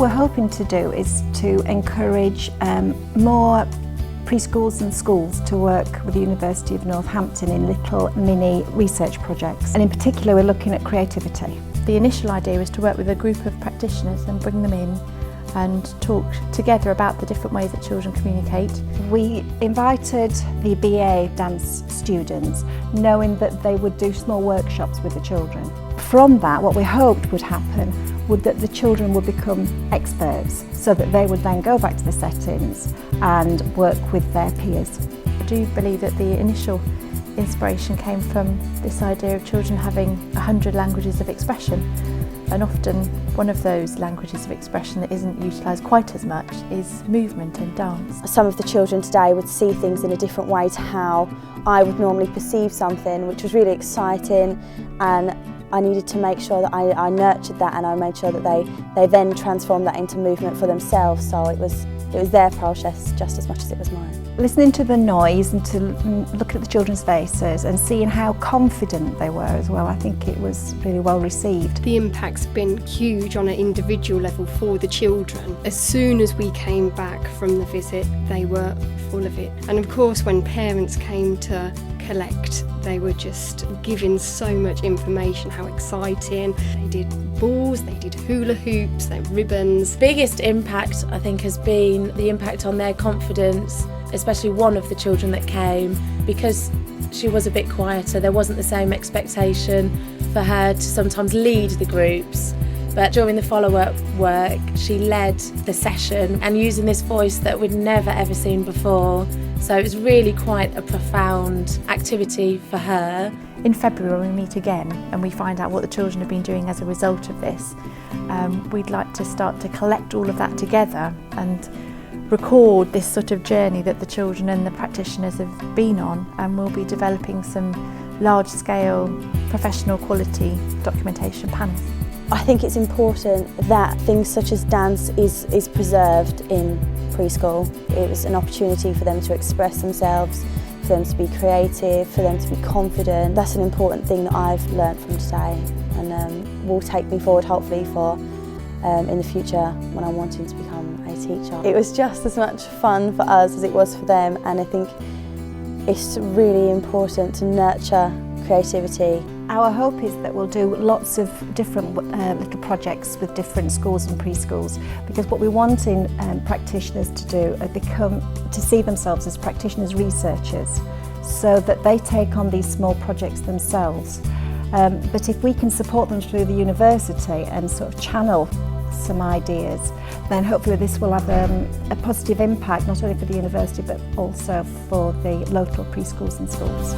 we're hoping to do is to encourage more preschools and schools to work with the University of Northampton in little mini research projects, and in particular we're looking at creativity. The initial idea was to work with a group of practitioners and bring them in and talk together about the different ways that children communicate. We invited the BA dance students knowing that they would do small workshops with the children. From that, what we hoped would happen would that the children would become experts, so that they would then go back to the settings and work with their peers. I do believe that the initial inspiration came from this idea of children having 100 languages of expression, and often one of those languages of expression that isn't utilised quite as much is movement and dance. Some of the children today would see things in a different way to how I would normally perceive something, which was really exciting, and I needed to make sure that I nurtured that, and I made sure that they then transformed that into movement for themselves. So it was their process just as much as it was mine. Listening to the noise and to look at the children's faces and seeing how confident they were as well, I think it was really well received. The impact's been huge on an individual level for the children. As soon as we came back from the visit, they were full of it. And of course, when parents came to collect, they were just given so much information, how exciting. They did balls, they did hula hoops, they ribbons. Biggest impact, I think, has been the impact on their confidence, especially one of the children that came, because she was a bit quieter. There wasn't the same expectation for her to sometimes lead the groups. But during the follow-up work, she led the session, and using this voice that we'd never ever seen before. So it was really quite a profound activity for her. In February, when we meet again and we find out what the children have been doing as a result of this, we'd like to start to collect all of that together and record this sort of journey that the children and the practitioners have been on, and we'll be developing some large-scale professional quality documentation panels. I think it's important that things such as dance is preserved in preschool. It was an opportunity for them to express themselves, for them to be creative, for them to be confident. That's an important thing that I've learnt from today, and will take me forward hopefully for in the future when I'm wanting to become a teacher. It was just as much fun for us as it was for them, and I think it's really important to nurture creativity. Our hope is that we'll do lots of different little projects with different schools and preschools, because what we want in practitioners to do are to see themselves as practitioners researchers, so that they take on these small projects themselves. But if we can support them through the university and sort of channel some ideas, then hopefully this will have a positive impact not only for the university but also for the local preschools and schools.